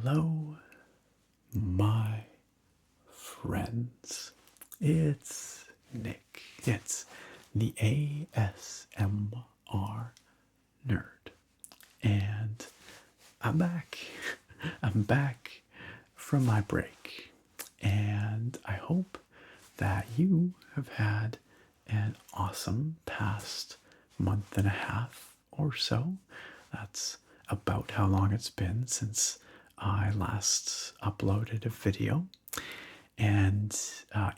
Hello, my friends. It's Nick. It's the ASMR nerd. And I'm back. I'm back from my break. And I hope that you have had an awesome past month and a half or so. That's about how long it's been since I last uploaded a video. And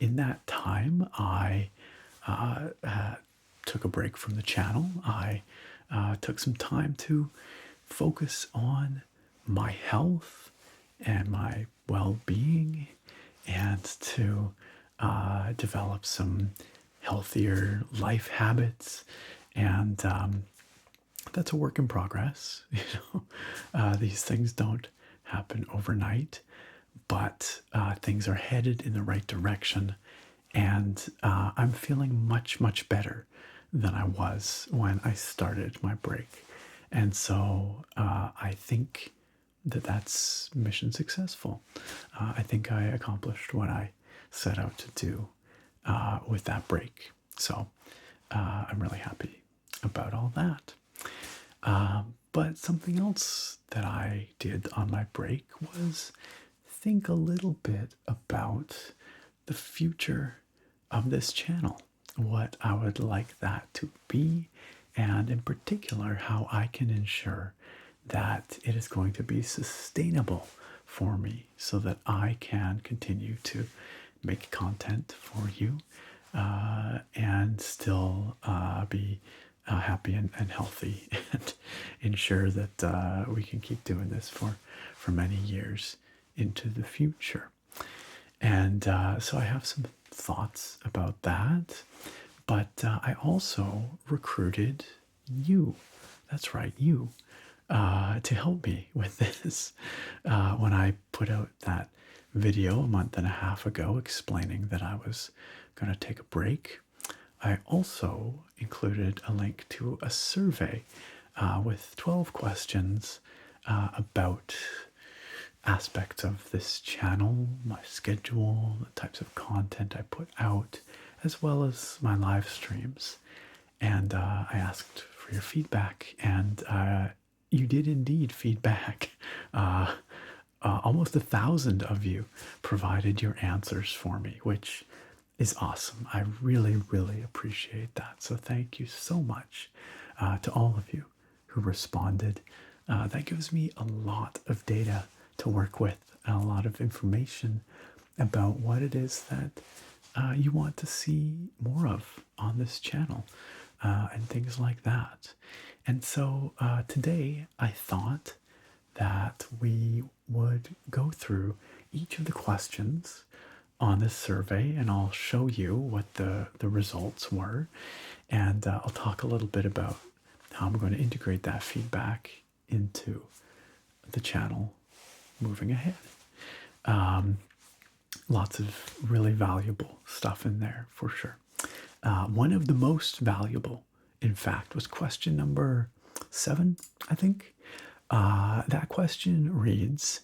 in that time, I took a break from the channel. I took some time to focus on my health and my well-being and to develop some healthier life habits. And that's a work in progress. These things don't happen overnight, but things are headed in the right direction, and I'm feeling much, much better than I was when I started my break. And so I think that that's mission successful. I think I accomplished what I set out to do with that break. So I'm really happy about all that. But something else that I did on my break was think a little bit about the future of this channel, what I would like that to be, and in particular, how I can ensure that it is going to be sustainable for me so that I can continue to make content for you and still be happy and healthy and ensure that we can keep doing this for many years into the future. And so I have some thoughts about that, but I also recruited you. That's right, you, to help me with this. When I put out that video a month and a half ago explaining that I was going to take a break, I also included a link to a survey with 12 questions about aspects of this channel, my schedule, the types of content I put out, as well as my live streams. And I asked for your feedback, and you did indeed feedback. Almost 1,000 of you provided your answers for me, which is awesome. I really, really appreciate that. So thank you so much to all of you who responded. That gives me a lot of data to work with and a lot of information about what it is that you want to see more of on this channel and things like that. And so today I thought that we would go through each of the questions on this survey, and I'll show you what the results were, and I'll talk a little bit about how I'm going to integrate that feedback into the channel moving ahead. Lots of really valuable stuff in there for sure. One of the most valuable, in fact, was question number 7, I think. That question reads,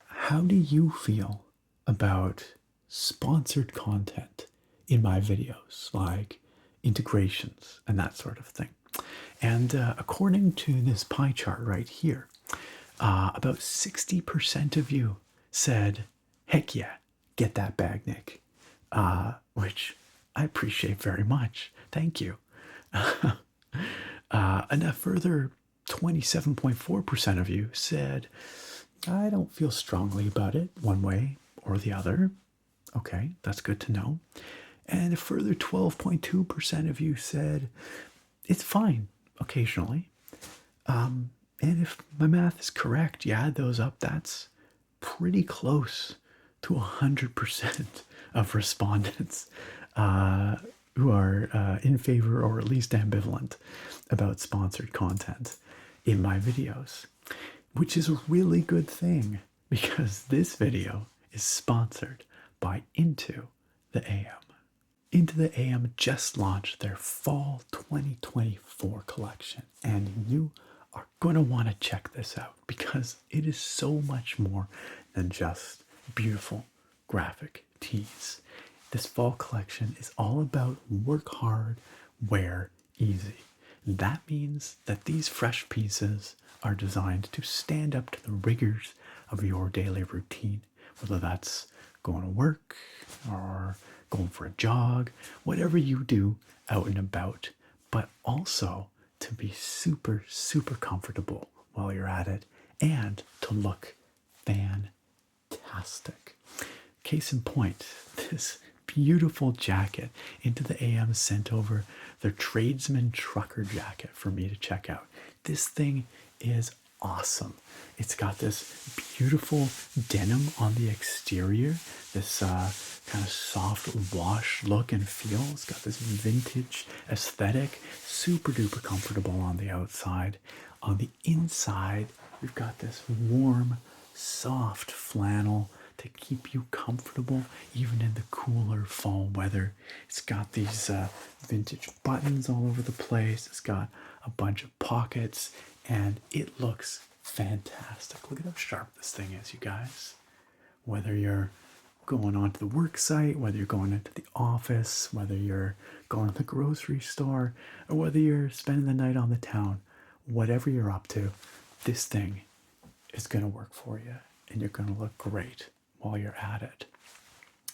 how do you feel about sponsored content in my videos, like integrations and that sort of thing? And according to this pie chart right here, about 60% of you said, heck yeah, get that bag, Nick, which I appreciate very much. Thank you. And a further 27.4% of you said, I don't feel strongly about it one way or the other. Okay, that's good to know. And a further 12.2% of you said, it's fine occasionally. And if my math is correct, you add those up, that's pretty close to 100% of respondents who are in favor or at least ambivalent about sponsored content in my videos, which is a really good thing because this video is sponsored by Into the AM. Into the AM just launched their fall 2024 collection, and you are going to want to check this out because it is so much more than just beautiful graphic tees. This fall collection is all about work hard, wear easy. That means that these fresh pieces are designed to stand up to the rigors of your daily routine, whether that's going to work or going for a jog, whatever you do out and about, but also to be super, super comfortable while you're at it and to look fantastic. Case in point, this beautiful jacket Into the AM sent over their tradesman trucker jacket for me to check out. This thing is awesome. It's got this beautiful denim on the exterior, this kind of soft wash look and feel. It's got this vintage aesthetic, super duper comfortable on the outside. On the inside, we've got this warm, soft flannel to keep you comfortable even in the cooler fall weather. It's got these vintage buttons all over the place. It's got a bunch of pockets and it looks fantastic. Look at how sharp this thing is, you guys. Whether you're going onto the work site, whether you're going into the office, whether you're going to the grocery store, or whether you're spending the night on the town, whatever you're up to, this thing is going to work for you and you're going to look great while you're at it.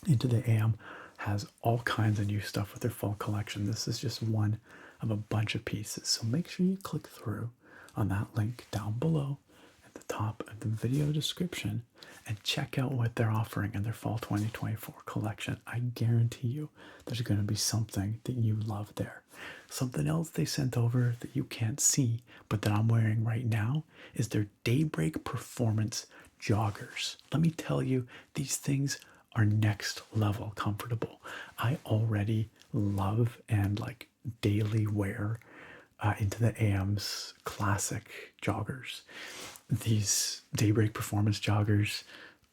Into the AM has all kinds of new stuff with their fall collection. This is just one of a bunch of pieces. So make sure you click through on that link down below at the top of the video description and check out what they're offering in their fall 2024 collection. I guarantee you there's going to be something that you love there. Something else they sent over that you can't see, but that I'm wearing right now is their Daybreak Performance joggers. Let me tell you, these things are next level comfortable. I already love and like daily wear Into the AM's classic joggers. These Daybreak Performance joggers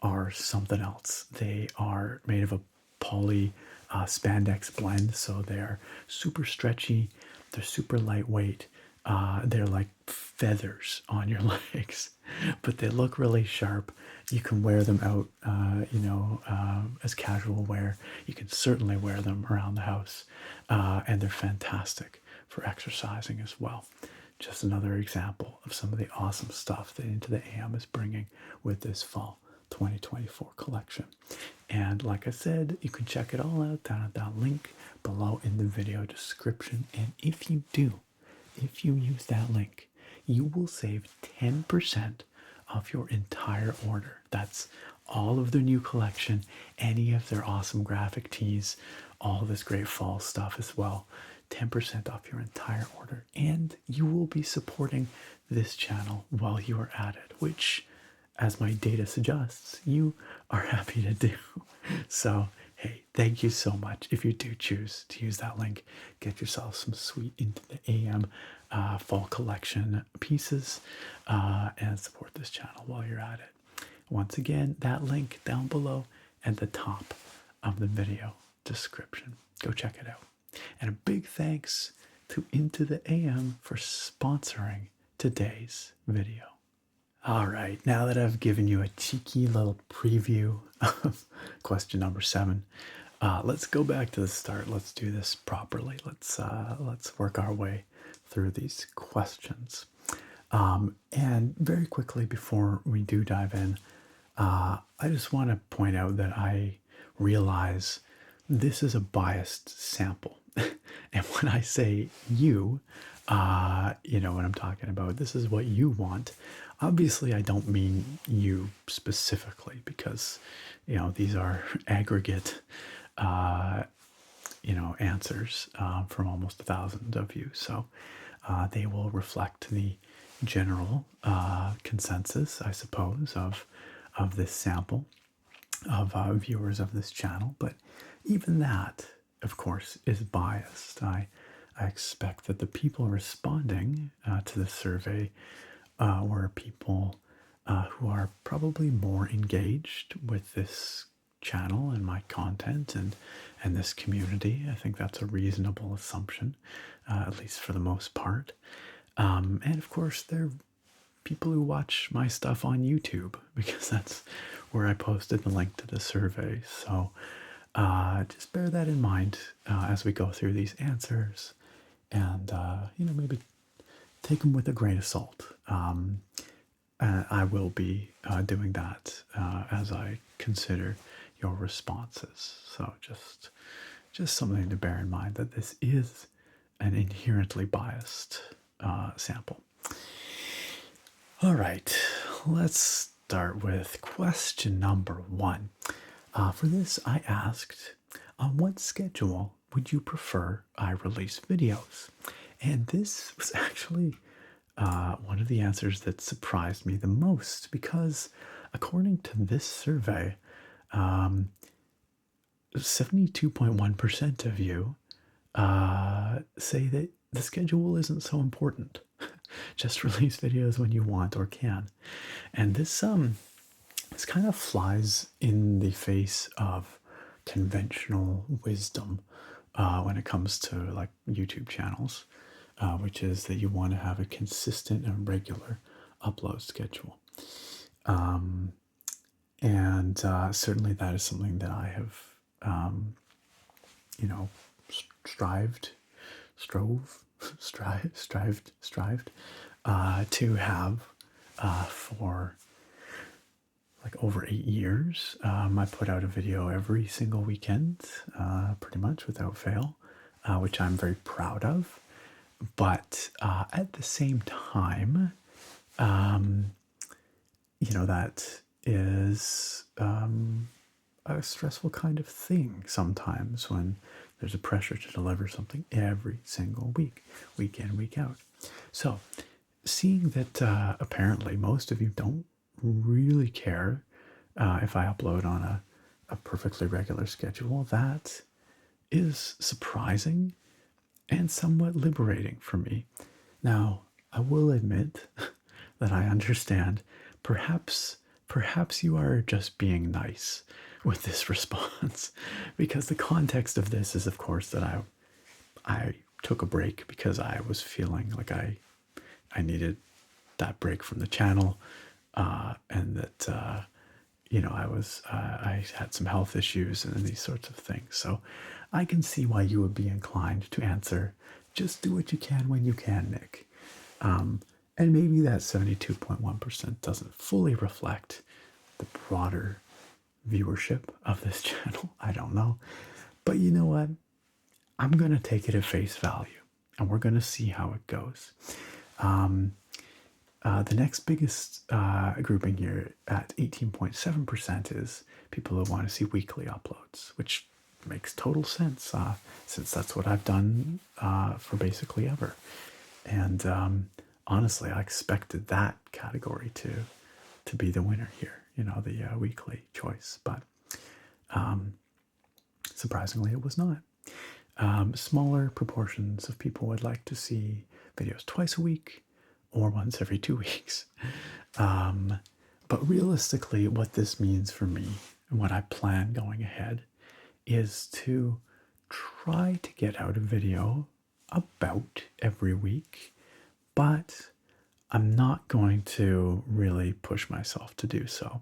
are something else. They are made of a poly spandex blend, so they're super stretchy, they're super lightweight, they're like feathers on your legs, but they look really sharp. You can wear them out, as casual wear. You can certainly wear them around the house, and they're fantastic for exercising as well. Just another example of some of the awesome stuff that Into the AM is bringing with this fall 2024 collection. And like I said, you can check it all out down at that link below in the video description. And if you use that link, you will save 10% of your entire order. That's all of their new collection, any of their awesome graphic tees, all this great fall stuff as well. 10% off your entire order. And you will be supporting this channel while you are at it, which, as my data suggests, you are happy to do. So, hey, thank you so much. If you do choose to use that link, get yourself some sweet Into the AM fall collection pieces and support this channel while you're at it. Once again, that link down below at the top of the video description. Go check it out. And a big thanks to Into the AM for sponsoring today's video. All right, now that I've given you a cheeky little preview of question number 7, let's go back to the start. Let's do this properly. Let's work our way through these questions. And very quickly before we do dive in, I just want to point out that I realize this is a biased sample. And when I say you, what I'm talking about, this is what you want. Obviously, I don't mean you specifically because, these are aggregate, answers from almost 1,000 of you. So they will reflect the general consensus, I suppose, of this sample of viewers of this channel. But even that, of course, is biased. I expect that the people responding to the survey were people who are probably more engaged with this channel and my content and this community. I think that's a reasonable assumption, at least for the most part. And of course, there are people who watch my stuff on YouTube because that's where I posted the link to the survey. So just bear that in mind as we go through these answers, and maybe take them with a grain of salt. I will be doing that as I consider your responses. So just something to bear in mind, that this is an inherently biased sample. All right, let's start with question number 1. For this, I asked, on what schedule would you prefer I release videos? And this was actually one of the answers that surprised me the most, because according to this survey, 72.1% of you say that the schedule isn't so important. Just release videos when you want or can. And this kind of flies in the face of conventional wisdom when it comes to like YouTube channels, which is that you want to have a consistent and regular upload schedule. And certainly that is something that I have, strived to have for like over 8 years. I put out a video every single weekend, pretty much without fail, which I'm very proud of. But at the same time, that is a stressful kind of thing sometimes, when there's a pressure to deliver something every single week, week in, week out. So, seeing that apparently most of you don't really care if I upload on a perfectly regular schedule, that is surprising and somewhat liberating for me. Now, I will admit that I understand perhaps you are just being nice with this response, because the context of this is, of course, that I took a break because I was feeling like I needed that break from the channel, and that I had some health issues and these sorts of things. So I can see why you would be inclined to answer, just do what you can when you can, Nick. And maybe that 72.1% doesn't fully reflect the broader viewership of this channel. I don't know. But you know what? I'm going to take it at face value, and we're going to see how it goes. The next biggest grouping here at 18.7% is people who want to see weekly uploads, which makes total sense, since that's what I've done for basically ever. And honestly, I expected that category to be the winner here, the weekly choice. But surprisingly, it was not. Smaller proportions of people would like to see videos twice a week or once every 2 weeks. But realistically, what this means for me and what I plan going ahead is to try to get out a video about every week, but I'm not going to really push myself to do so.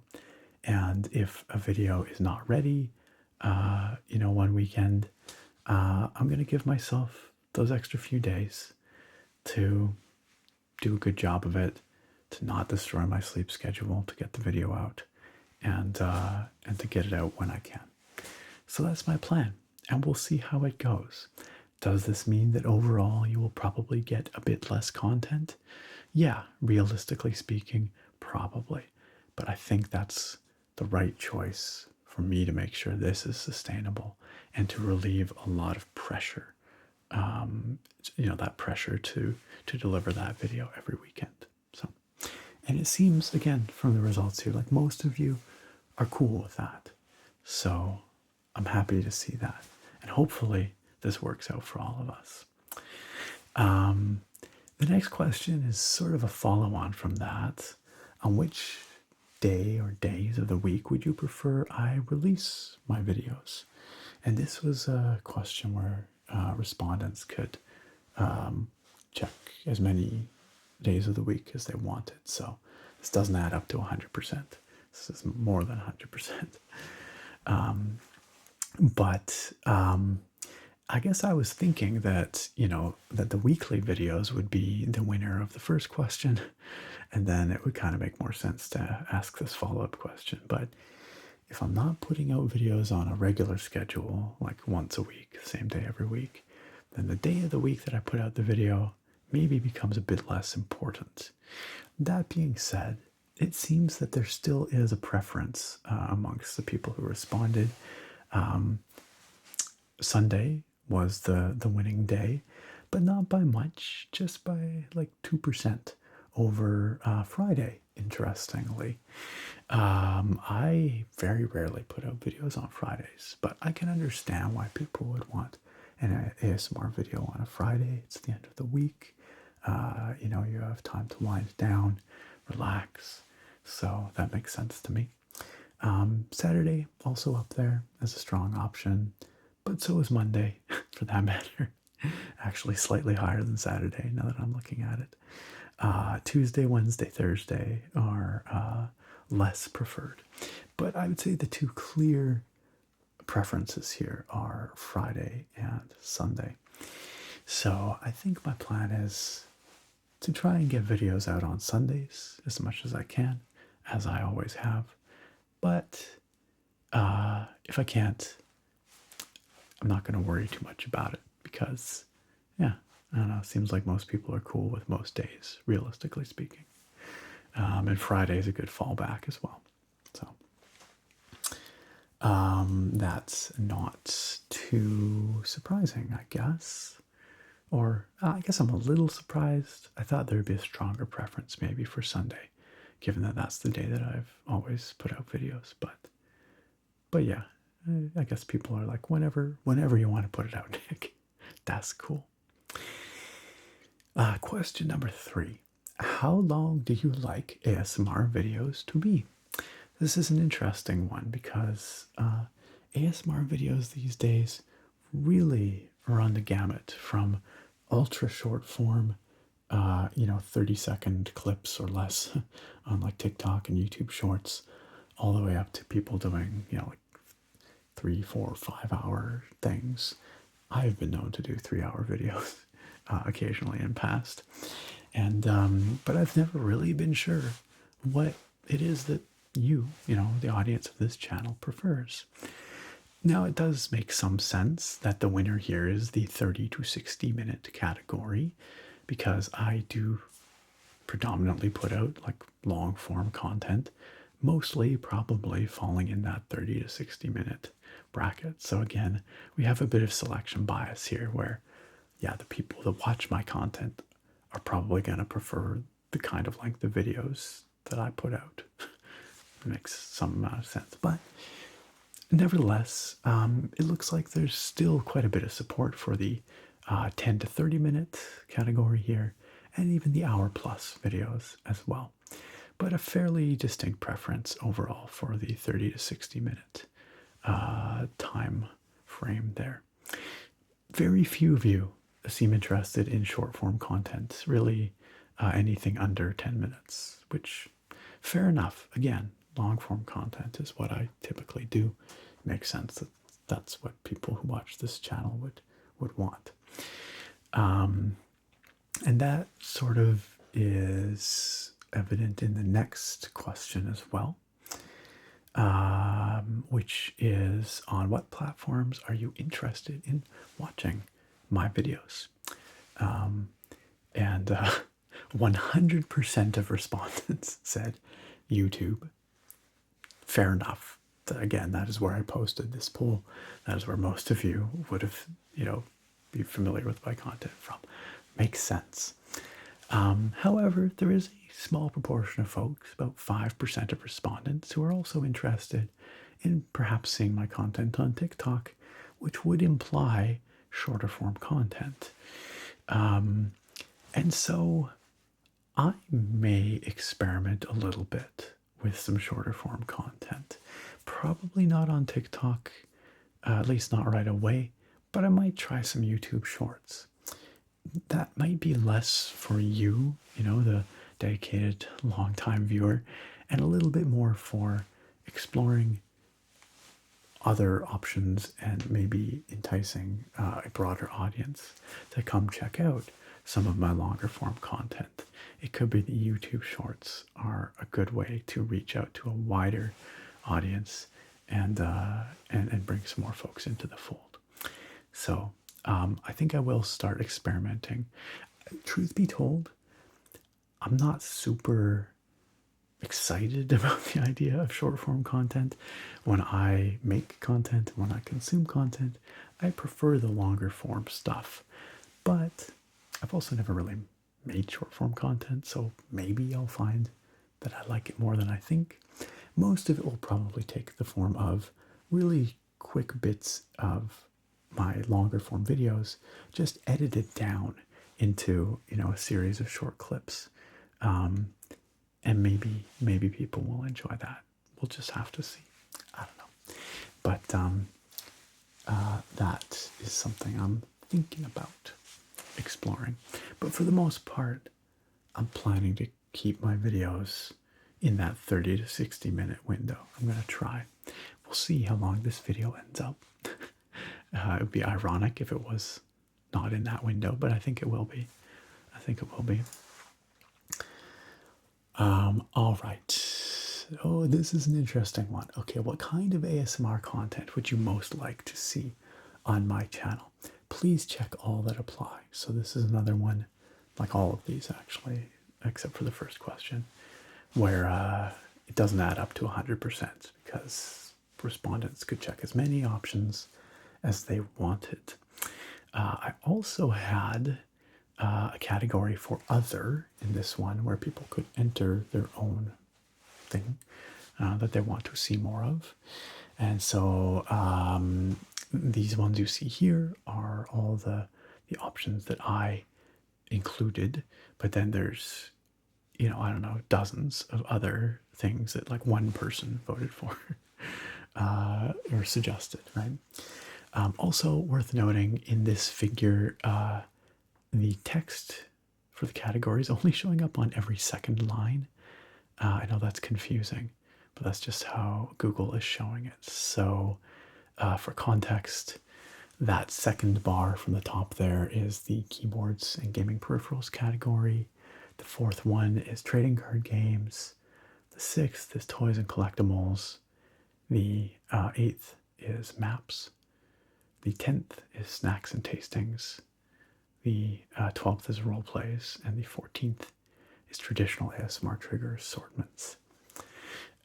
And if a video is not ready, one weekend, I'm going to give myself those extra few days to do a good job of it, to not destroy my sleep schedule, to get the video out, and to get it out when I can. So that's my plan, and we'll see how it goes. Does this mean that overall you will probably get a bit less content? Yeah, realistically speaking, probably. But I think that's the right choice for me to make sure this is sustainable and to relieve a lot of pressure, that pressure to deliver that video every weekend. So, and it seems, again, from the results here, like most of you are cool with that. So I'm happy to see that. And hopefully this works out for all of us. The next question is sort of a follow-on from that. On which day or days of the week would you prefer I release my videos? And this was a question where respondents could check as many days of the week as they wanted. So this doesn't add up to 100%. This is more than 100%. But I guess I was thinking that, that the weekly videos would be the winner of the first question, and then it would kind of make more sense to ask this follow-up question. But if I'm not putting out videos on a regular schedule, like once a week, same day every week, then the day of the week that I put out the video maybe becomes a bit less important. That being said, it seems that there still is a preference amongst the people who responded. Sunday was the winning day, but not by much, just by like 2% over Friday, interestingly. I very rarely put out videos on Fridays, but I can understand why people would want an ASMR video on a Friday. It's the end of the week. You have time to wind down, relax. So that makes sense to me. Saturday, also up there as a strong option, but so is Monday, for that matter. Actually, slightly higher than Saturday, now that I'm looking at it. Tuesday, Wednesday, Thursday are less preferred. But I would say the two clear preferences here are Friday and Sunday. So I think my plan is to try and get videos out on Sundays as much as I can, as I always have. But if I can't, I'm not going to worry too much about it because, yeah, I don't know, it seems like most people are cool with most days, realistically speaking. And Friday is a good fallback as well. So that's not too surprising, I guess. Or I guess I'm a little surprised. I thought there would be a stronger preference maybe for Sunday, given that that's the day that I've always put out videos. But yeah, I guess people are like, whenever you want to put it out, Nick. That's cool. Question number 3. How long do you like ASMR videos to be? This is an interesting one because ASMR videos these days really run the gamut from ultra short form, 30-second clips or less on like TikTok and YouTube Shorts, all the way up to people doing, like 3, 4, 5-hour things. I've been known to do 3-hour videos occasionally in past. And but I've never really been sure what it is that the audience of this channel prefers. Now, it does make some sense that the winner here is the 30 to 60 minute category, because I do predominantly put out like long form content, mostly probably falling in that 30 to 60 minute bracket. So again, we have a bit of selection bias here where, yeah, the people that watch my content are probably going to prefer the kind of length of videos that I put out. It makes some amount of sense. But nevertheless, it looks like there's still quite a bit of support for the 10 to 30 minute category here, and even the hour plus videos as well. But a fairly distinct preference overall for the 30 to 60 minute time frame there. Very few of you seem interested in short form content, really anything under 10 minutes, which, fair enough. Again, long form content is what I typically do. It makes sense that that's what people who watch this channel would want. And that sort of is evident in the next question as well, which is, on what platforms are you interested in watching my videos? And 100% of respondents said YouTube. Fair enough. Again, that is where I posted this poll. That is where most of you would have, be familiar with my content from. Makes sense. However, there is a small proportion of folks, about 5% of respondents, who are also interested in perhaps seeing my content on TikTok, which would imply shorter form content. And so I may experiment a little bit with some shorter form content. Probably not on TikTok, at least not right away, but I might try some YouTube Shorts. That might be less for you, the dedicated long-time viewer, and a little bit more for exploring other options and maybe enticing a broader audience to come check out some of my longer form content. It could be the YouTube shorts are a good way to reach out to a wider audience and bring some more folks into the fold. So I think I will start experimenting. Truth be told, I'm not super excited about the idea of short form content. When I make content, when I consume content, I prefer the longer form stuff. But I've also never really made short form content, so maybe I'll find that I like it more than I think. Most of it will probably take the form of really quick bits of my longer form videos, just edited down into, a series of short clips. And maybe people will enjoy that. We'll just have to see. I don't know. But that is something I'm thinking about exploring. But for the most part, I'm planning to keep my videos in that 30 to 60 minute window. I'm going to try. We'll see how long this video ends up. It would be ironic if it was not in that window, but I think it will be. I think it will be. All right. Oh, this is an interesting one. Okay, what kind of ASMR content would you most like to see on my channel? Please check all that apply. So this is another one, like all of these actually, except for the first question, where it doesn't add up to 100% because respondents could check as many options as they wanted. I also had a category for other in this one where people could enter their own thing that they want to see more of. And so these ones you see here are all the options that I included, but then there's, I don't know, dozens of other things that like one person voted for or suggested, right? Also worth noting in this figure, the text for the category is only showing up on every second line. I know that's confusing, but that's just how Google is showing it. So for context, that second bar from the top there is the keyboards and gaming peripherals category. The fourth one is trading card games. The sixth is toys and collectibles. The eighth is maps. The 10th is snacks and tastings. The 12th is role plays, and the 14th is traditional ASMR trigger assortments.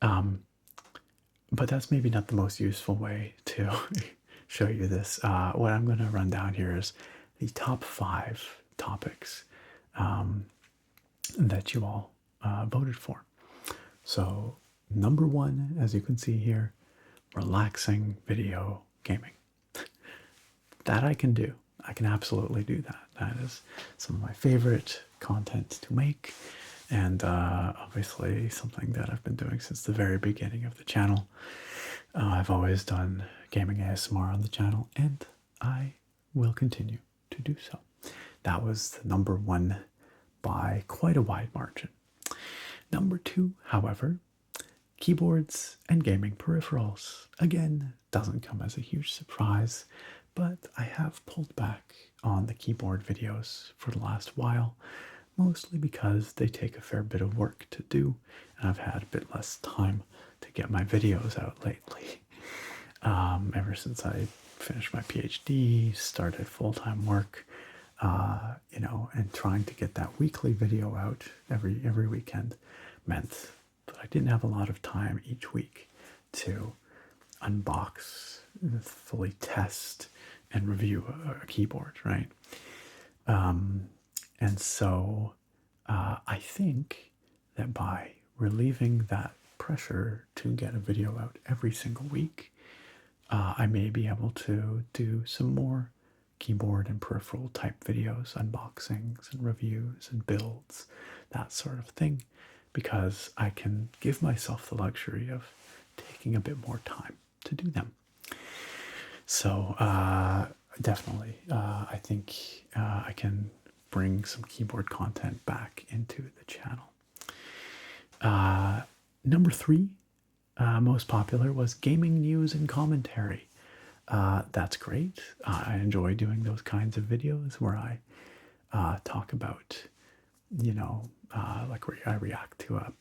But that's maybe not the most useful way to show you this. What I'm going to run down here is the top 5 topics that you all voted for. So number 1, as you can see here, relaxing video gaming. That I can do. I can absolutely do that. That is some of my favorite content to make, and obviously something that I've been doing since the very beginning of the channel. I've always done gaming ASMR on the channel, and I will continue to do so. That was the number 1 by quite a wide margin. Number 2, however, keyboards and gaming peripherals. Again, doesn't come as a huge surprise, but I have pulled back on the keyboard videos for the last while, mostly because they take a fair bit of work to do, and I've had a bit less time to get my videos out lately. Ever since I finished my PhD, started full-time work, and trying to get that weekly video out every weekend meant that I didn't have a lot of time each week to unbox, fully test, and review a keyboard, right? And so I think that by relieving that pressure to get a video out every single week, I may be able to do some more keyboard and peripheral type videos, unboxings and reviews and builds, that sort of thing, because I can give myself the luxury of taking a bit more time to do them. So definitely, I think I can bring some keyboard content back into the channel. Number 3, most popular, was gaming news and commentary. That's great. I enjoy doing those kinds of videos where I talk about, like where I react to a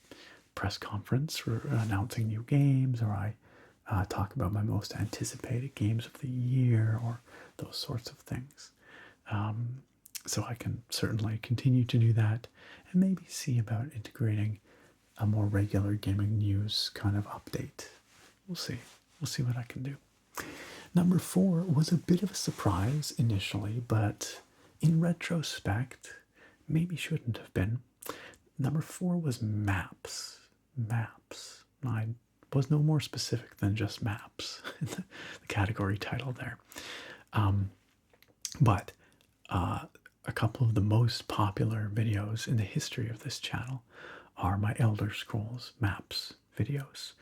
press conference for announcing new games, or I talk about my most anticipated games of the year, or those sorts of things. So I can certainly continue to do that, and maybe see about integrating a more regular gaming news kind of update. We'll see. We'll see what I can do. Number 4 was a bit of a surprise initially, but in retrospect, maybe shouldn't have been. Number 4 was maps. Maps. I was no more specific than just maps in the category title there. But a couple of the most popular videos in the history of this channel are my Elder Scrolls maps videos.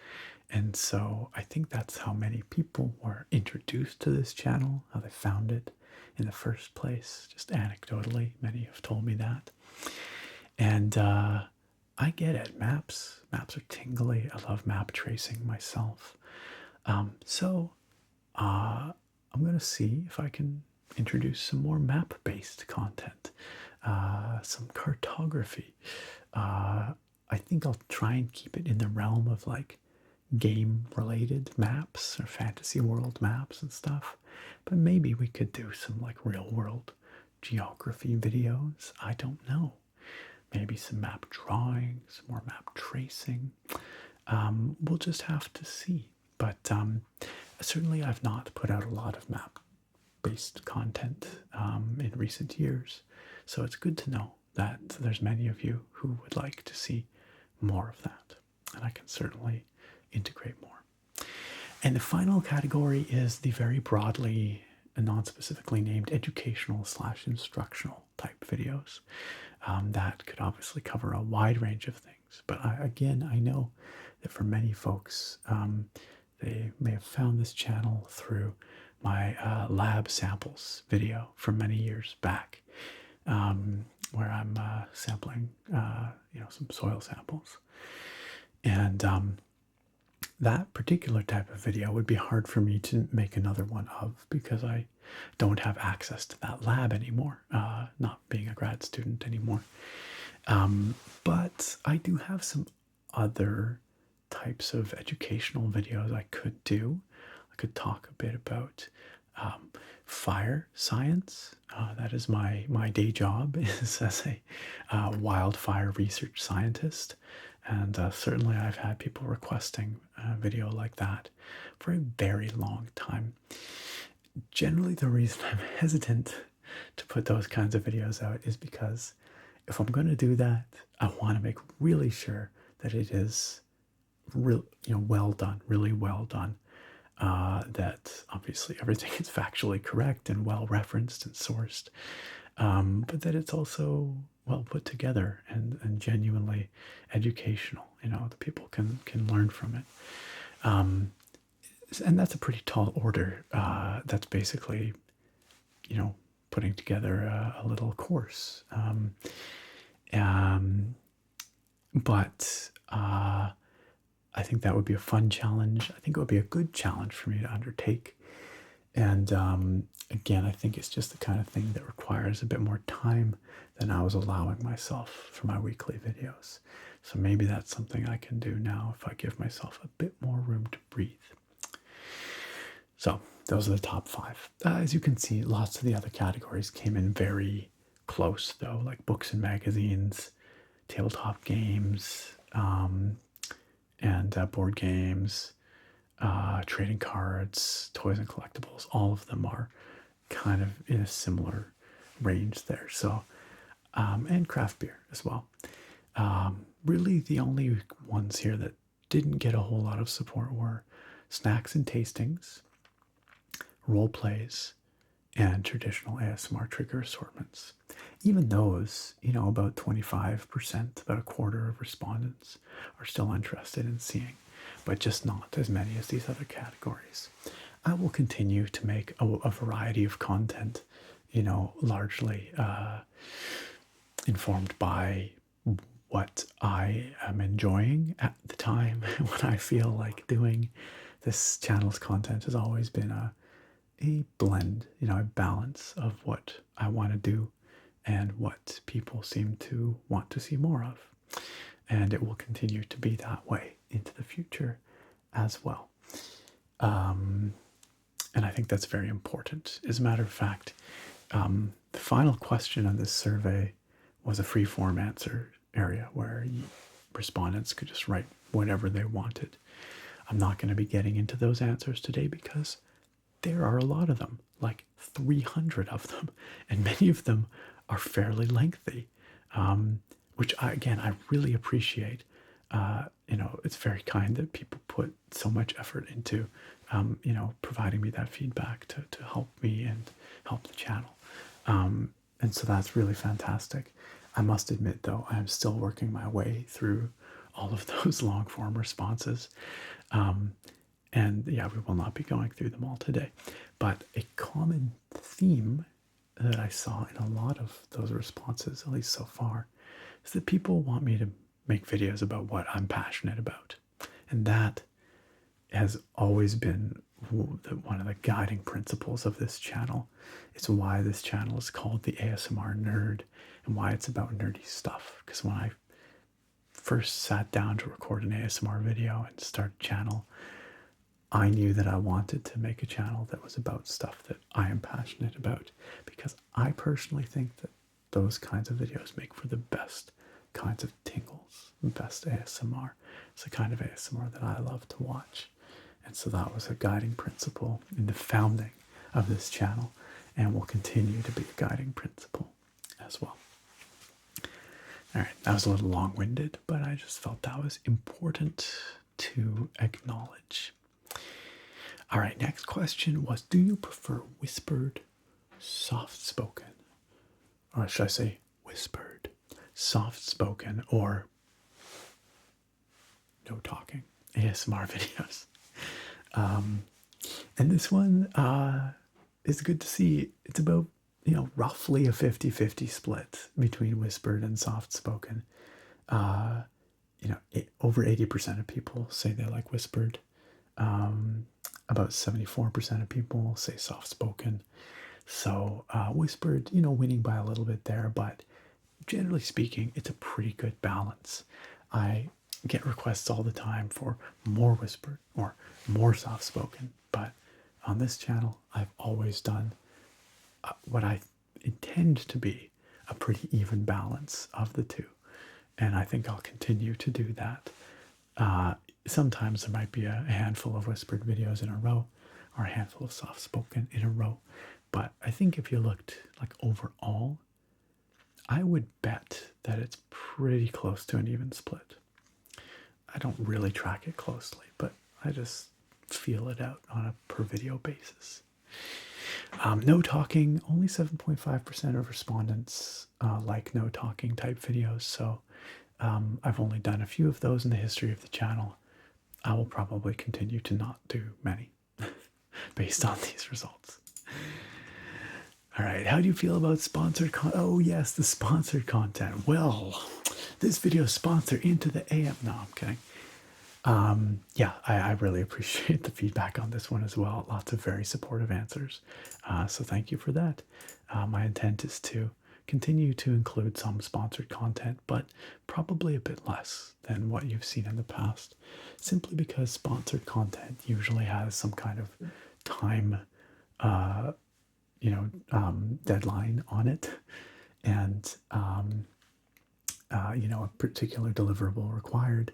And so I think that's how many people were introduced to this channel, how they found it in the first place. Just anecdotally, many have told me that. And I get it. Maps are tingly. I love map tracing myself. So I'm going to see if I can introduce some more map-based content, some cartography. I think I'll try and keep it in the realm of like game-related maps or fantasy world maps and stuff. But maybe we could do some like real-world geography videos. I don't know. Maybe some map drawing, some more map tracing. We'll just have to see. But certainly I've not put out a lot of map-based content in recent years. So it's good to know that there's many of you who would like to see more of that. And I can certainly integrate more. And the final category is the very broadly and non-specifically named educational/instructional type videos. That could obviously cover a wide range of things. But again, I know that for many folks, they may have found this channel through my lab samples video from many years back, where I'm sampling, some soil samples. And that particular type of video would be hard for me to make another one of because I don't have access to that lab anymore, not being a grad student anymore. But I do have some other types of educational videos I could do. I could talk a bit about fire science. That is my day job is as a wildfire research scientist. And certainly I've had people requesting a video like that for a very long time. Generally, the reason I'm hesitant to put those kinds of videos out is because if I'm going to do that, I want to make really sure that it is well done, really well done. That obviously everything is factually correct and well referenced and sourced, but that it's also well put together and genuinely educational. The people can learn from it. And that's a pretty tall order. That's basically, putting together a little course. But I think that would be a fun challenge. I think it would be a good challenge for me to undertake. And again, I think it's just the kind of thing that requires a bit more time than I was allowing myself for my weekly videos. So maybe that's something I can do now if I give myself a bit more room to breathe. So those are the top 5. As you can see, lots of the other categories came in very close, though, like books and magazines, tabletop games, and board games, trading cards, toys and collectibles. All of them are kind of in a similar range there. So, and craft beer as well. Really, the only ones here that didn't get a whole lot of support were snacks and tastings, role plays, and traditional ASMR trigger assortments. Even those, about 25%, about a quarter of respondents are still interested in seeing, but just not as many as these other categories. I will continue to make a variety of content largely informed by what I am enjoying at the time when I feel like doing. This channel's content has always been a blend, a balance of what I want to do and what people seem to want to see more of. And it will continue to be that way into the future as well. And I think that's very important. As a matter of fact, the final question on this survey was a free-form answer area where respondents could just write whatever they wanted. I'm not going to be getting into those answers today because there are a lot of them, like 300 of them, and many of them are fairly lengthy, which I really appreciate. It's very kind that people put so much effort into, providing me that feedback to help me and help the channel. And so that's really fantastic. I must admit, though, I am still working my way through all of those long form responses. And yeah, we will not be going through them all today. But a common theme that I saw in a lot of those responses, at least so far, is that people want me to make videos about what I'm passionate about. And that has always been one of the guiding principles of this channel. It's why this channel is called theASMRnerd and why it's about nerdy stuff. Because when I first sat down to record an ASMR video and start a channel, I knew that I wanted to make a channel that was about stuff that I am passionate about, because I personally think that those kinds of videos make for the best kinds of tingles, best ASMR. It's the kind of ASMR that I love to watch. And so that was a guiding principle in the founding of this channel and will continue to be a guiding principle as well. All right, that was a little long-winded, but I just felt that was important to acknowledge. All right, next question was, do you prefer whispered, soft-spoken, or should I say whispered, soft-spoken, or no talking ASMR videos? And this one is good to see. It's about, roughly a 50-50 split between whispered and soft-spoken. Over 80% of people say they like whispered. About 74% of people say soft-spoken. So whispered, winning by a little bit there, but generally speaking, it's a pretty good balance. I get requests all the time for more whispered or more soft-spoken, but on this channel, I've always done what I intend to be a pretty even balance of the two. And I think I'll continue to do that. Sometimes there might be a handful of whispered videos in a row or a handful of soft-spoken in a row. But I think if you looked like overall, I would bet that it's pretty close to an even split. I don't really track it closely, but I just feel it out on a per video basis. No talking, only 7.5% of respondents like no talking type videos. So I've only done a few of those in the history of the channel. I will probably continue to not do many based on these results. All right, how do you feel about sponsored content? Oh yes, the sponsored content. Well, this video is sponsored into the AM. No, I'm kidding. Yeah, I really appreciate the feedback on this one as well. Lots of very supportive answers. So thank you for that. My intent is to continue to include some sponsored content, but probably a bit less than what you've seen in the past, simply because sponsored content usually has some kind of time, deadline on it, and a particular deliverable required,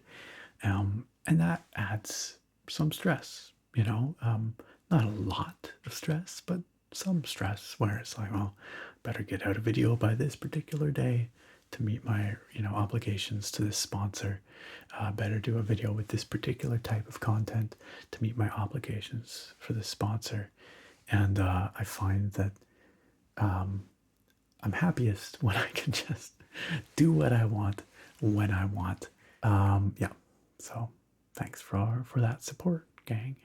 and that adds some stress. Not a lot of stress, but some stress where it's like, well, better get out a video by this particular day to meet my obligations to this sponsor. Better do a video with this particular type of content to meet my obligations for this sponsor. And I find that I'm happiest when I can just do what I want when I want. Yeah, so thanks for that support, gang.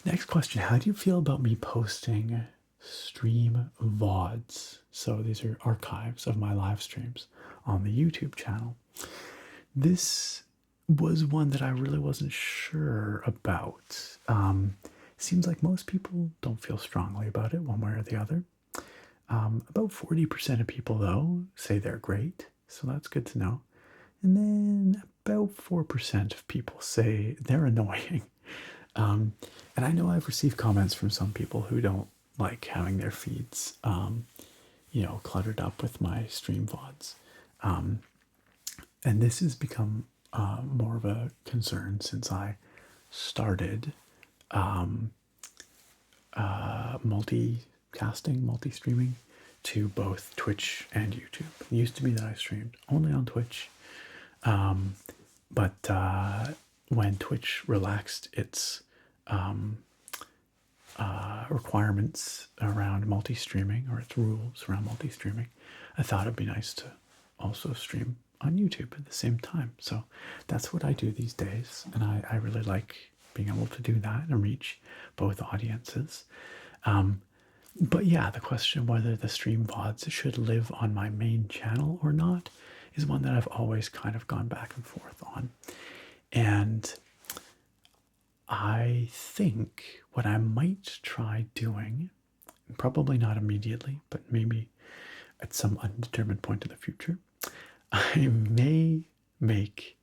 Next question. How do you feel about me posting stream VODs? So these are archives of my live streams on the YouTube channel. This was one that I really wasn't sure about. Seems like most people don't feel strongly about it one way or the other. About 40% of people, though, say they're great, so that's good to know. And then about 4% of people say they're annoying. And I know I've received comments from some people who don't like having their feeds, cluttered up with my stream VODs. And this has become more of a concern since I started multi-streaming to both Twitch and YouTube. It used to be that I streamed only on Twitch, but when Twitch relaxed its requirements around multi-streaming, or its rules around multi-streaming, I thought it'd be nice to also stream on YouTube at the same time. So that's what I do these days, and I really like being able to do that and reach both audiences. But yeah, the question whether the stream VODs should live on my main channel or not is one that I've always kind of gone back and forth on. And I think what I might try doing, probably not immediately, but maybe at some undetermined point in the future, I may make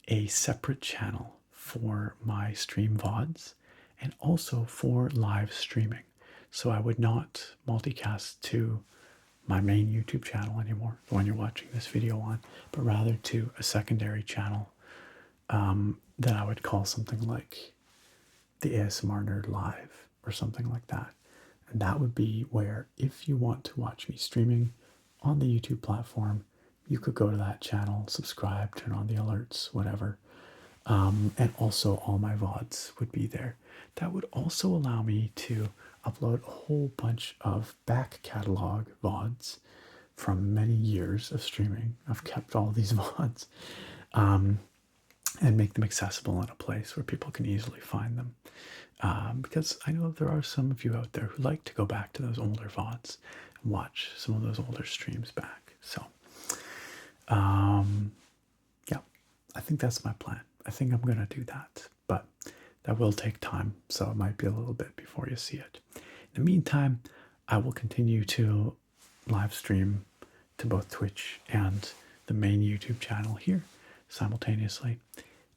a separate channel for my stream VODs and also for live streaming. So I would not multicast to my main YouTube channel anymore, the one you're watching this video on, but rather to a secondary channel that I would call something like theASMRnerd Live or something like that. And that would be where, if you want to watch me streaming on the YouTube platform, you could go to that channel, subscribe, turn on the alerts, whatever. And also all my VODs would be there. That would also allow me to upload a whole bunch of back catalog VODs from many years of streaming. I've kept all these VODs and make them accessible in a place where people can easily find them. Because I know there are some of you out there who like to go back to those older VODs and watch some of those older streams back. So, yeah, I think that's my plan. I think I'm going to do that, but that will take time, so it might be a little bit before you see it. In the meantime, I will continue to live stream to both Twitch and the main YouTube channel here simultaneously,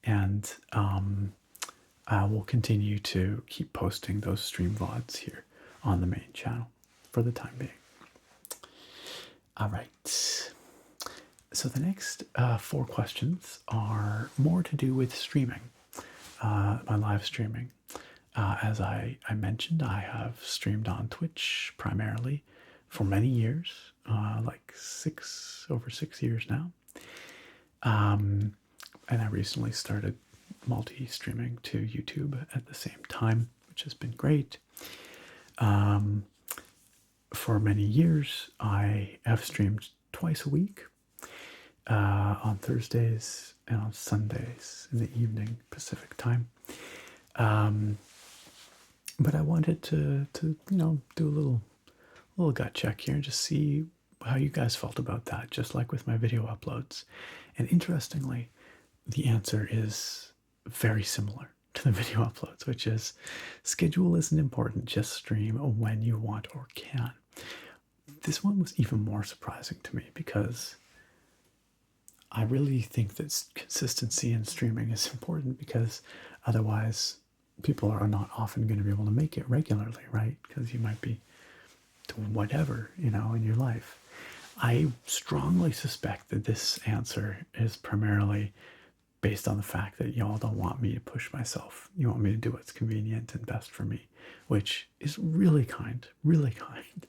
and I will continue to keep posting those stream VODs here on the main channel for the time being. All right. So the next 4 questions are more to do with streaming, my live streaming. As I mentioned, I have streamed on Twitch primarily for many years, like over 6 years now. And I recently started multi-streaming to YouTube at the same time, which has been great. For many years, I have streamed twice a week, on Thursdays and on Sundays in the evening Pacific time. But I wanted to do a little gut check here and just see how you guys felt about that, just like with my video uploads. And interestingly, the answer is very similar to the video uploads, which is schedule isn't important, just stream when you want or can. This one was even more surprising to me because I really think that consistency in streaming is important, because otherwise people are not often going to be able to make it regularly, right? Because you might be doing whatever, in your life. I strongly suspect that this answer is primarily based on the fact that y'all don't want me to push myself. You want me to do what's convenient and best for me, which is really kind, really kind.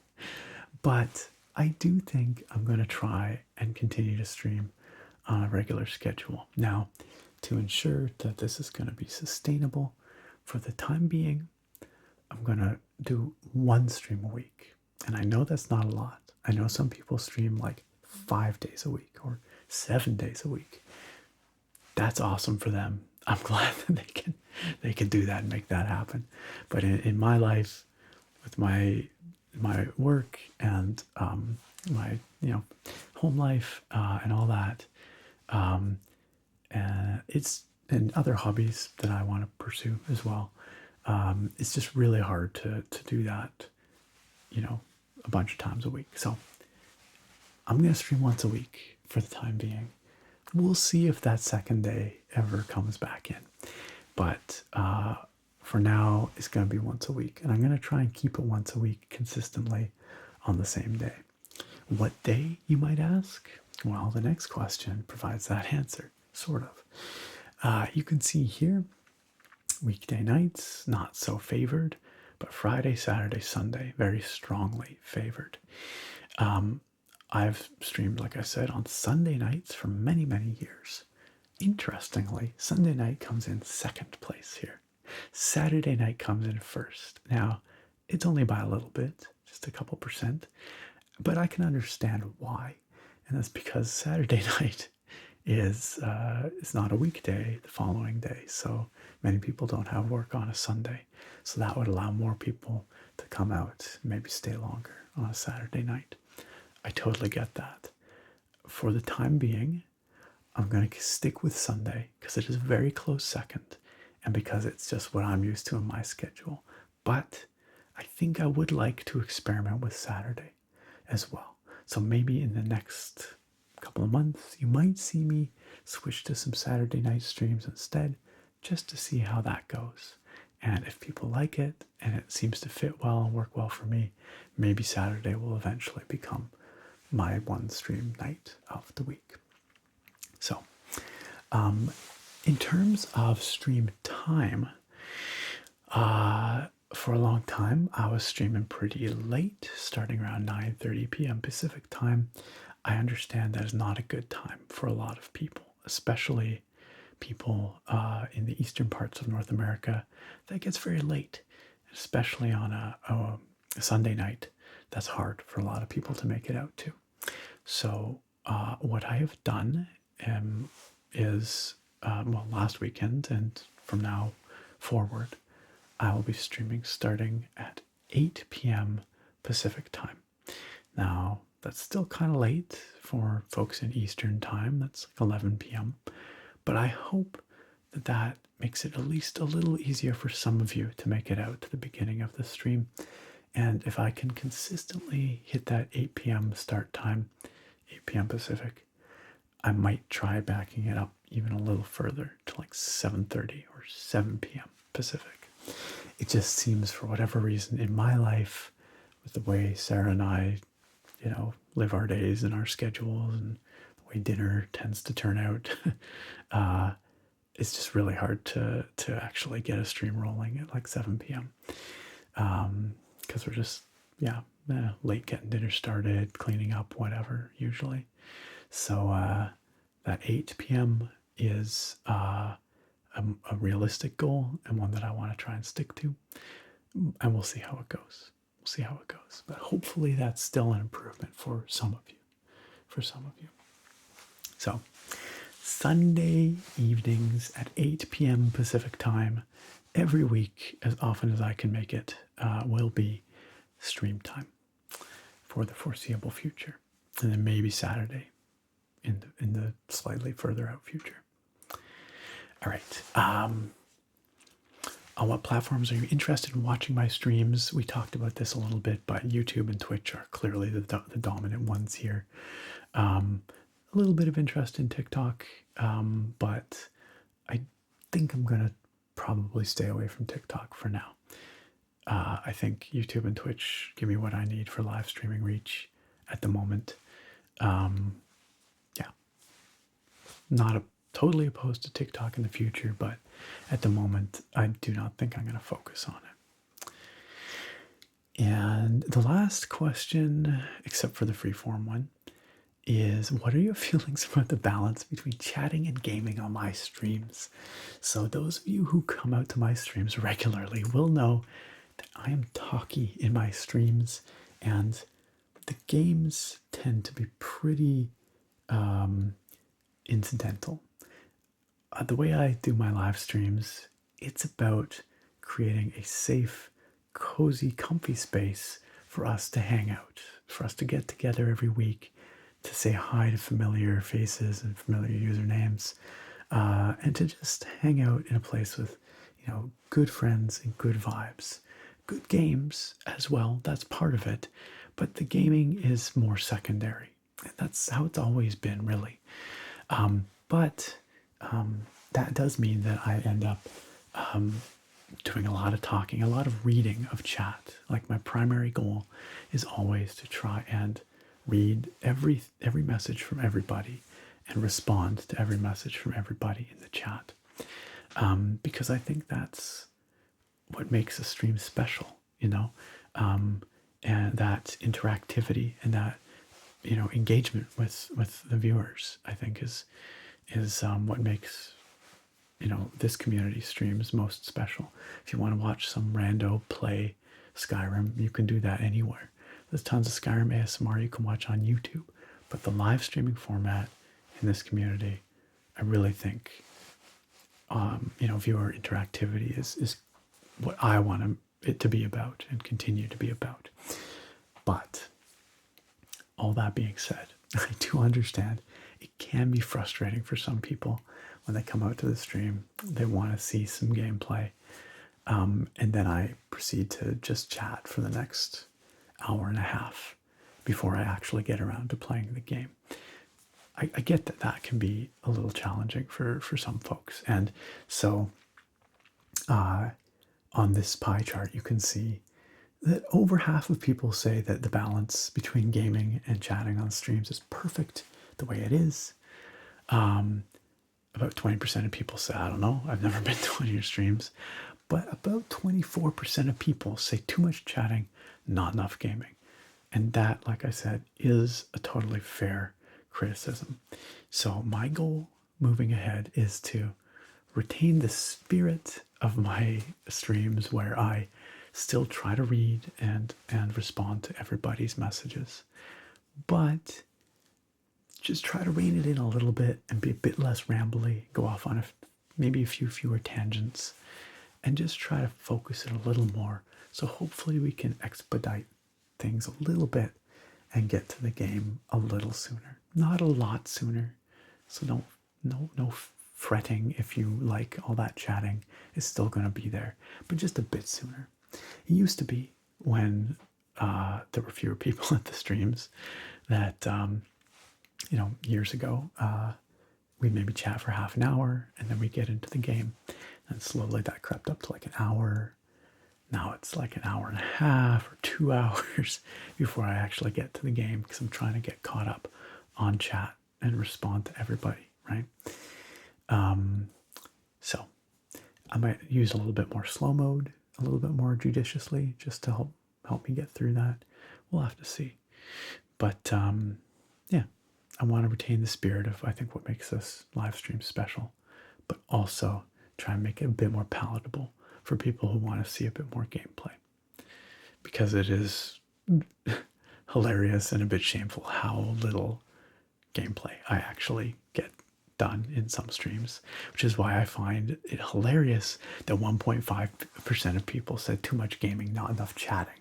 But I do think I'm going to try and continue to stream on a regular schedule. Now, to ensure that this is going to be sustainable, for the time being, I'm going to do 1 stream a week. And I know that's not a lot. I know some people stream like 5 days a week or 7 days a week. That's awesome for them. I'm glad that they can they can do that and make that happen. But in my life, with my work and my home life and all that, it's and other hobbies that I want to pursue as well. It's just really hard to do that, a bunch of times a week. So I'm going to stream once a week for the time being. We'll see if that second day ever comes back in. But for now, it's going to be once a week. And I'm going to try and keep it once a week consistently on the same day. What day, you might ask? Well, the next question provides that answer, sort of. You can see here, weekday nights, not so favored, but Friday, Saturday, Sunday, very strongly favored. I've streamed, like I said, on Sunday nights for many, many years. Interestingly, Sunday night comes in second place here. Saturday night comes in first. Now, it's only by a little bit, just a couple percent, but I can understand why. And that's because Saturday night is not a weekday the following day, so many people don't have work on a Sunday. So that would allow more people to come out, maybe stay longer on a Saturday night. I totally get that. For the time being, I'm going to stick with Sunday because it is a very close second and because it's just what I'm used to in my schedule. But I think I would like to experiment with Saturday as well. So maybe in the next couple of months, you might see me switch to some Saturday night streams instead, just to see how that goes. And if people like it and it seems to fit well and work well for me, maybe Saturday will eventually become my one stream night of the week. So, in terms of stream time, for a long time, I was streaming pretty late, starting around 9:30 p.m. Pacific time. I understand that is not a good time for a lot of people, especially people in the eastern parts of North America. That gets very late, especially on a Sunday night. That's hard for a lot of people to make it out to. So what I have done is, last weekend and from now forward, I will be streaming starting at 8 p.m. Pacific time. Now, that's still kind of late for folks in Eastern time. That's like 11 p.m. But I hope that that makes it at least a little easier for some of you to make it out to the beginning of the stream. And if I can consistently hit that 8 p.m. start time, 8 p.m. Pacific, I might try backing it up even a little further to like 7:30 or 7 p.m. Pacific. It just seems, for whatever reason, in my life, with the way Sarah and I, live our days and our schedules and the way dinner tends to turn out, it's just really hard to actually get a stream rolling at like 7 p.m. Because we're just, late getting dinner started, cleaning up, whatever, usually. So that 8 p.m. is a realistic goal and one that I want to try and stick to. And we'll see how it goes. But hopefully that's still an improvement for some of you. So Sunday evenings at 8 p.m. Pacific time every week, as often as I can make it, will be stream time for the foreseeable future. And then maybe Saturday in the slightly further out future. All right. On what platforms are you interested in watching my streams? We talked about this a little bit, but YouTube and Twitch are clearly the dominant ones here. A little bit of interest in TikTok, but I think I'm going to probably stay away from TikTok for now. I think YouTube and Twitch give me what I need for live streaming reach at the moment. Not totally opposed to TikTok in the future, but at the moment, I do not think I'm going to focus on it. And the last question, except for the freeform one, is what are your feelings about the balance between chatting and gaming on my streams? So those of you who come out to my streams regularly will know that I am talky in my streams, and the games tend to be pretty incidental. The way I do my live streams it's about creating a safe, cozy, comfy space for us to hang out, for us to get together every week, to say hi to familiar faces and familiar usernames, and to just hang out in a place with, good friends and good vibes. Good games as well, that's part of it, but the gaming is more secondary. That's how it's always been, really. But that does mean that I end up doing a lot of talking, a lot of reading of chat. Like, my primary goal is always to try and read every message from everybody and respond to every message from everybody in the chat, because I think that's what makes a stream special, and that interactivity and that engagement with the viewers, I think is what makes this community streams most special. If you want to watch some rando play Skyrim, you can do that anywhere. There's tons of Skyrim ASMR you can watch on YouTube, but the live streaming format in this community, I really think, viewer interactivity is what I want it to be about and continue to be about. But all that being said, I do understand it can be frustrating for some people when they come out to the stream. They want to see some gameplay, and then I proceed to just chat for the next hour and a half before I actually get around to playing the game. I get that can be a little challenging for some folks. And so on this pie chart, you can see that over half of people say that the balance between gaming and chatting on streams is perfect the way it is. About 20% of people say, I don't know, I've never been to one of your streams. But about 24% of people say too much chatting, not enough gaming. And that, like I said, is a totally fair criticism. So my goal moving ahead is to retain the spirit of my streams, where I still try to read and respond to everybody's messages, but just try to rein it in a little bit and be a bit less rambly, go off on maybe a few fewer tangents, and just try to focus it a little more. So hopefully we can expedite things a little bit and get to the game a little sooner. Not a lot sooner. So no fretting if you like all that chatting. It's still going to be there, but just a bit sooner. It used to be, when there were fewer people at the streams, that years ago, we'd maybe chat for half an hour and then we get into the game. And slowly that crept up to like an hour. Now it's like an hour and a half or 2 hours before I actually get to the game, because I'm trying to get caught up on chat and respond to everybody, right? So I might use a little bit more slow mode, a little bit more judiciously, just to help me get through that. We'll have to see. But yeah, I want to retain the spirit of, I think, what makes this live stream special, but also try and make it a bit more palatable for people who want to see a bit more gameplay, because it is hilarious and a bit shameful how little gameplay I actually get done in some streams, which is why I find it hilarious that 1.5% of people said too much gaming, not enough chatting.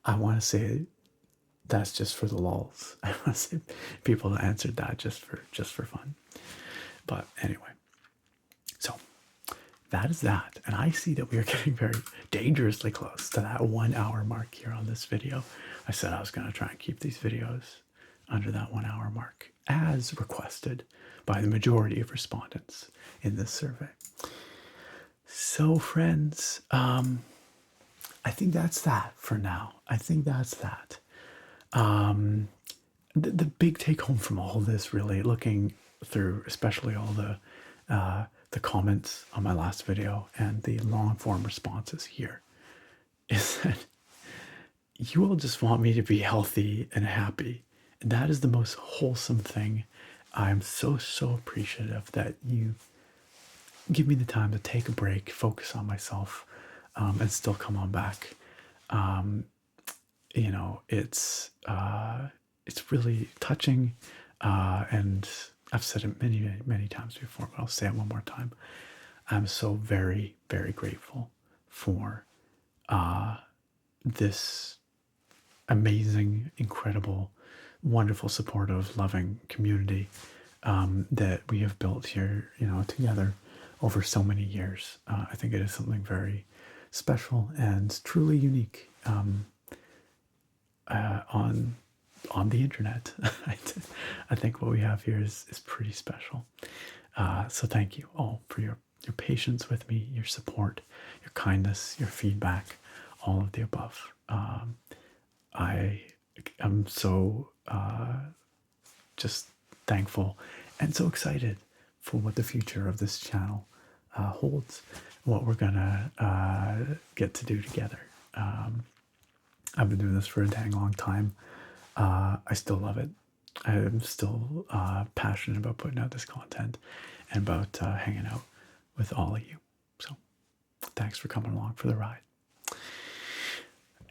I want to say that's just for the lulz. I want to say people answered that just for fun. But anyway, so that is that. And I see that we are getting very dangerously close to that 1 hour mark here on this video. I said I was going to try and keep these videos under that 1 hour mark, as requested by the majority of respondents in this survey. So friends, I think that's that for now. I think that's that. The big take home from all this, really, looking through especially all the comments on my last video and the long form responses here, is that you all just want me to be healthy and happy. And that is the most wholesome thing. I'm so appreciative that you give me the time to take a break, focus on myself, and still come on back. It's really touching, and I've said it many times before, but I'll say it one more time. I'm so very, very grateful for this amazing, incredible, wonderful, supportive, loving community that we have built here, together over so many years. I think it is something very special and truly unique on the internet. I think what we have here is pretty special. So thank you all for your patience with me, your support, your kindness, your feedback, all of the above. I am so just thankful and so excited for what the future of this channel holds, what we're gonna get to do together. I've been doing this for a dang long time. I still love it. I'm still passionate about putting out this content and about hanging out with all of you. So thanks for coming along for the ride.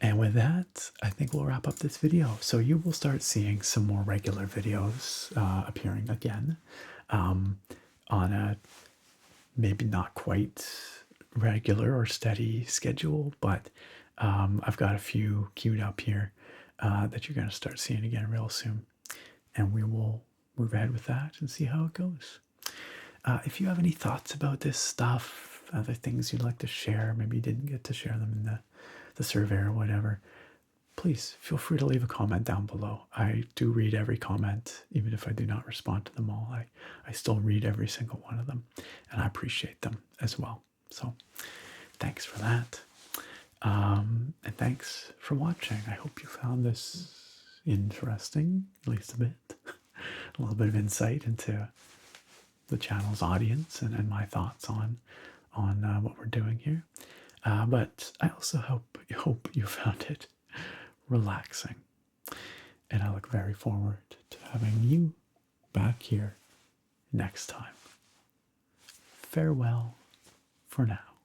And with that, I think we'll wrap up this video. So you will start seeing some more regular videos appearing again on a maybe not quite regular or steady schedule, but I've got a few queued up here that you're going to start seeing again real soon. And we will move ahead with that and see how it goes. If you have any thoughts about this stuff, other things you'd like to share, maybe you didn't get to share them in the survey or whatever, please feel free to leave a comment down below. I do read every comment, even if I do not respond to them all. I still read every single one of them, and I appreciate them as well. So thanks for that. And thanks for watching. I hope you found this interesting, at least a bit. A little bit of insight into the channel's audience and my thoughts on what we're doing here. But I also hope you found it relaxing. And I look very forward to having you back here next time. Farewell for now.